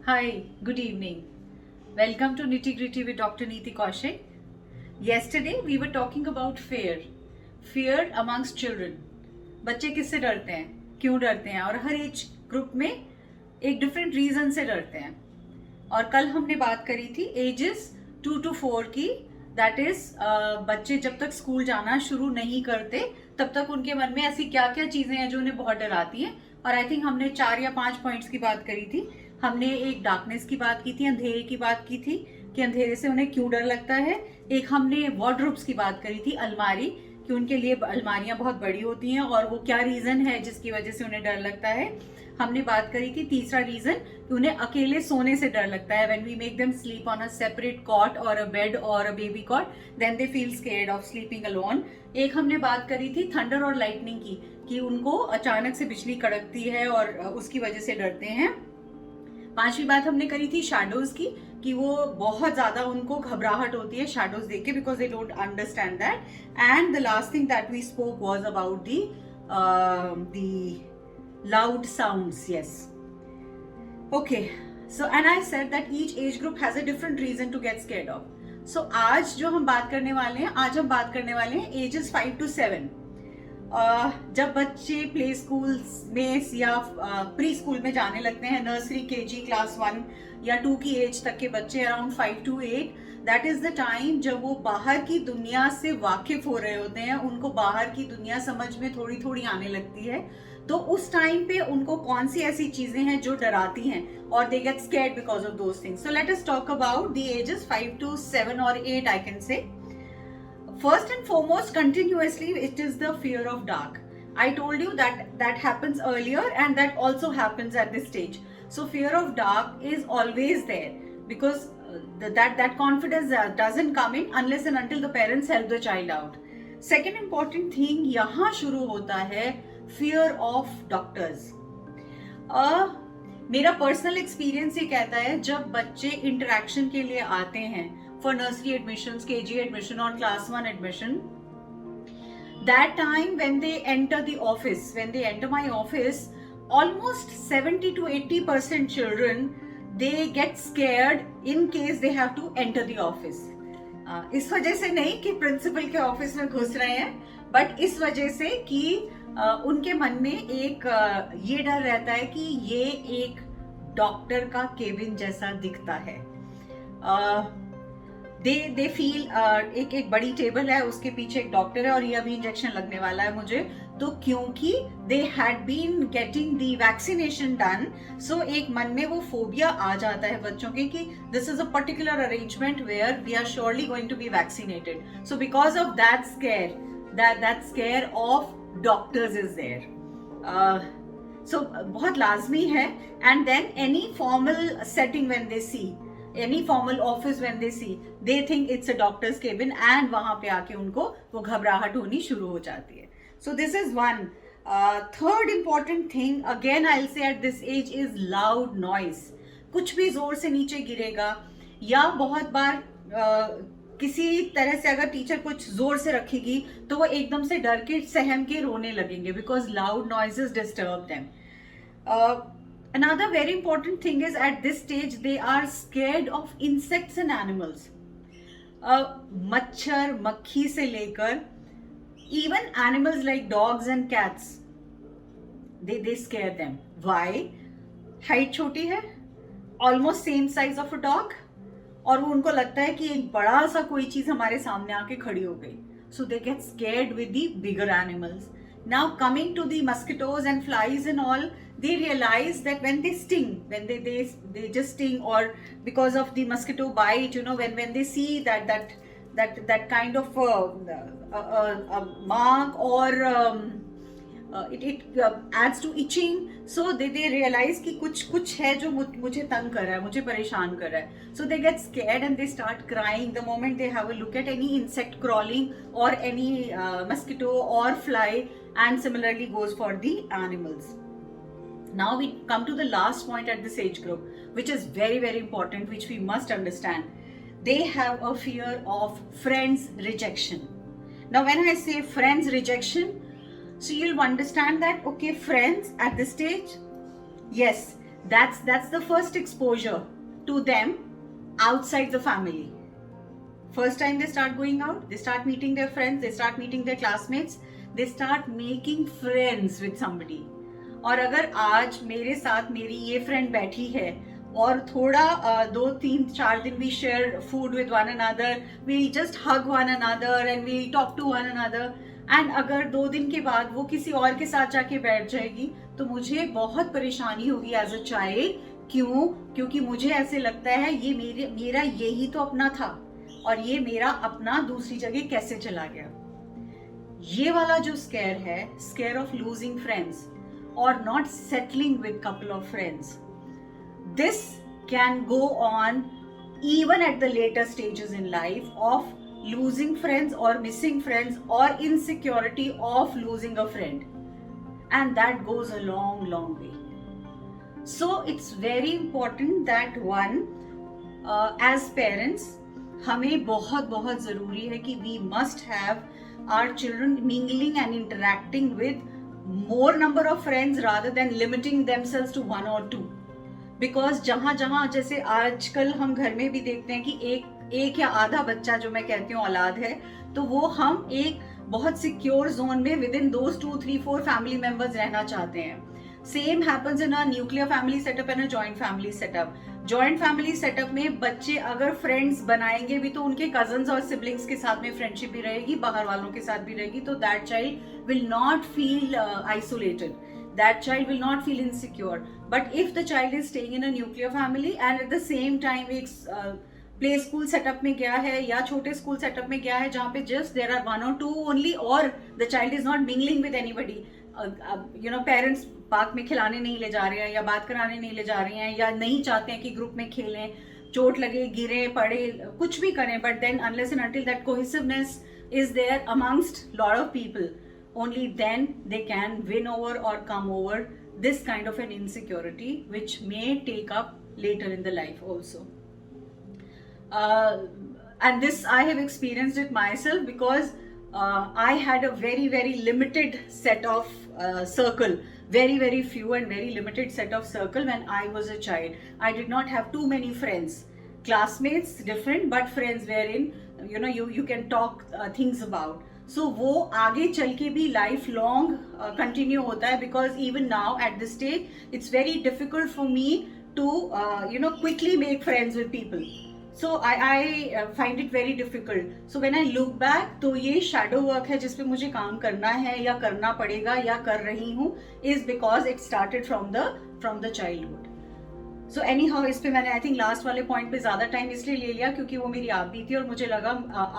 Hi, good evening. Welcome to Nitty Gritty with Dr. Neeti Kaushik. Yesterday we were talking about fear. Fear amongst children. बच्चे किससे डरते हैं, क्यों डरते हैं और हर एज ग्रुप में एक डिफरेंट रीजन से डरते हैं. और कल हमने बात करी थी एजेस 2 to 4 की. दैट इज बच्चे जब तक स्कूल जाना शुरू नहीं करते तब तक उनके मन में ऐसी क्या क्या चीजें हैं जो उन्हें बहुत डराती हैं. और आई थिंक हमने 4 या 5 पॉइंट्स की बात करी थी. हमने एक डार्कनेस की बात की थी, अंधेरे की बात की थी कि अंधेरे से उन्हें क्यों डर लगता है. एक हमने वार्डरोब्स की बात करी थी, अलमारी, कि उनके लिए अलमारियां बहुत बड़ी होती हैं और वो क्या रीजन है जिसकी वजह से उन्हें डर लगता है. हमने बात करी थी तीसरा रीजन कि उन्हें अकेले सोने से डर लगता है. When we make them sleep on a separate cot और अ बेड और a baby cot, then they feel scared of sleeping alone. एक हमने बात करी थी थंडर और लाइटनिंग की, कि उनको अचानक से बिजली कड़कती है और उसकी वजह से डरते हैं. पांचवी बात हमने करी थी शैडोज की, कि वो बहुत ज्यादा उनको घबराहट होती है शैडोज देख के, because they don't understand that. And the last thing that we spoke was about the loud sounds. Yes, okay. So and I said that each age group has a different reason to get scared of. So आज जो हम बात करने वाले हैं, आज हम बात करने वाले हैं ages 5 to 7. जब बच्चे प्ले स्कूल में या प्री स्कूल में जाने लगते हैं, नर्सरी, केजी, क्लास 1 या 2 की एज तक के बच्चे, around 5 to 8, that is the time जब वो बाहर की दुनिया से वाकिफ हो रहे होते हैं. उनको बाहर की दुनिया समझ में थोड़ी थोड़ी आने लगती है. तो उस टाइम पे उनको कौन सी ऐसी चीजें हैं जो डराती हैं और they get scared because of those things. So let us talk about the ages 5 to 7 or 8, I can say. First and foremost, continuously, it is the fear of dark. I told you that happens earlier and that also happens at this stage. So fear of dark is always there because that confidence doesn't come in unless and until the parents help the child out. Second important thing यहाँ शुरू होता है fear of doctors. मेरा personal experience ये कहता है जब बच्चे इंटरेक्शन के लिए आते हैं for nursery admissions, KG admission or class 1 admission, that time when they enter the office, when they enter my office, almost 70 to 80% children, they get scared in case they have to enter the office. इस वजह से नहीं कि principal के office में घुस रहे हैं, बट इस वजह से कि उनके मन में एक ये डर रहता है कि ये एक डॉक्टर का केबिन जैसा दिखता है. दे फील एक बड़ी टेबल है, उसके पीछे एक डॉक्टर है और ये अभी इंजेक्शन लगने वाला है मुझे. तो क्योंकि they had been getting the vaccination done, so एक मन में वो फोबिया आ जाता है बच्चों के कि this is a particular arrangement where we are surely going to be vaccinated. So because of that scare of doctors is there. So बहुत लाजमी है. And then any formal setting when they see, any formal office when they see, they think it's a doctor's cabin and वहां पे आके उनको वो घबराहट होनी शुरू हो जाती है. So this is one. Third important thing, again I'll say at this age, is loud noise. कुछ भी जोर से नीचे गिरेगा या बहुत बार किसी तरह से अगर टीचर कुछ जोर से रखेगी तो वो एकदम से डर के सहम के रोने लगेंगे because loud noises disturb them. Another very important thing is at this stage they are scared of insects and animals. मच्छर, मक्खी से लेकर even animals like dogs and cats, they scare them. Why? Height छोटी है, almost same size of a dog, और वो उनको लगता है कि एक बड़ा सा कोई चीज हमारे सामने आके खड़ी हो गई. So they get scared with the bigger animals. Now coming to the mosquitoes and flies and all, they realize that when they sting, when they just sting, or because of the mosquito bite, you know, when they see that kind of a mark, or it adds to itching, so they realize कि कुछ है जो मुझे तंग कर रहा है, मुझे परेशान कर रहा है. So they get scared and they start crying the moment they have a look at any insect crawling or any mosquito or fly, and similarly goes for the animals. Now we come to the last point at this age group, which is very very important, which we must understand. They have a fear of friends rejection. Now when I say friends rejection, so you'll understand that okay, friends at this stage, yes, That's the first exposure to them outside the family. First time they start going out, they start meeting their friends, they start meeting their classmates, they start making friends with somebody. और अगर आज मेरे साथ मेरी ये friend बैठी है और थोड़ा 2-3-4 दिन we share food with one another, we just hug one another and we talk to one another, and अगर 2 दिन के बाद वो किसी और के साथ जाके बैठ जाएगी तो मुझे बहुत परेशानी होगी एज अ चाइल्ड. क्यों? क्योंकि मुझे ऐसे लगता है ये मेरा यही तो अपना था और ये मेरा अपना दूसरी जगह कैसे चला गया. ये वाला जो स्केयर है, स्केयर ऑफ लूजिंग फ्रेंड्स और not settling with couple of friends, this can go on even at the later stages in life of losing friends or missing friends or insecurity of losing a friend, and that goes a long way. So it's very important that one as parents हमें बहुत ज़रूरी है कि we must have our children mingling and interacting with more number of friends rather than limiting themselves to 1 or 2. Because जहाँ जैसे आजकल हम घर में भी देखते हैं कि एक या आधा बच्चा जो मैं कहती हूँ औलाद है, तो वो हम एक बहुत सिक्योर जोन में with in those 2-3-4 family members रहना चाहते हैं. Same happens in a nuclear family setup and a joint family setup. Joint family setup में बच्चे अगर फ्रेंड्स बनाएंगे भी तो उनके कजन्स और सिबलिंग्स के साथ में फ्रेंडशिप भी रहेगी, बाहर वालों के साथ भी रहेगी, तो that child will not feel isolated, that child will not feel insecure. But if the child is staying in a nuclear family and at the same time एक play school setup में गया है या छोटे school setup में गया है जहाँ पे just there are 1 or 2 only, और the child is not mingling with anybody, parents park में खिलाने नहीं ले जा रहे हैं या बात कराने नहीं ले जा रहे हैं या नहीं चाहते हैं कि ग्रुप में खेलें, चोट लगे, गिरे पड़े, कुछ भी करें, but then unless and until that cohesiveness is there amongst lot of people, only then they can win over or come over this kind of an insecurity which may take up later in the life also. And this I have experienced it myself because I had a very limited set of circle, very few and very limited set of circle when I was a child. I did not have too many friends. Classmates different, but friends wherein you can talk things about. So वो आगे चल के भी life long continue होता है, because even now at this stage it's very difficult for me to quickly make friends with people. So I find it very difficult. So when I look back तो ये shadow work है जिसपे मुझे काम करना है या करना पड़ेगा या कर रही हूँ, is because it started from the childhood. So any how इस पे मैंने आई थिंक लास्ट वाले पॉइंट पे ज़्यादा टाइम इसलिए ले लिया क्योंकि वो मेरी आप भी थी और मुझे लगा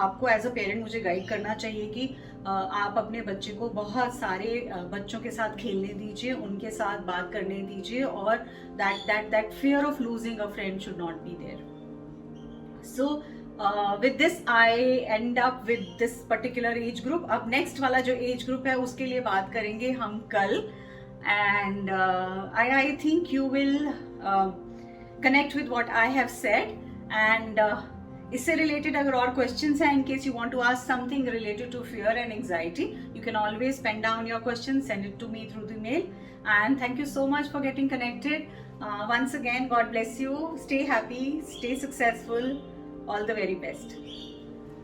आपको एज अ पेरेंट मुझे गाइड करना चाहिए कि आप अपने बच्चे को बहुत सारे बच्चों के साथ खेलने दीजिए, उनके साथ बात करने दीजिए, और that fear of losing a friend should not be there. So with this I end up with this particular age group. अब next वाला जो age group है उसके लिए बात करेंगे हम कल, and I think you will connect with what I have said, and इससे related अगर और questions हैं, in case you want to ask something related to fear and anxiety, you can always pen down your questions, send it to me through the mail. And thank you so much for getting connected. Once again, God bless you. Stay happy, stay successful. All the very best.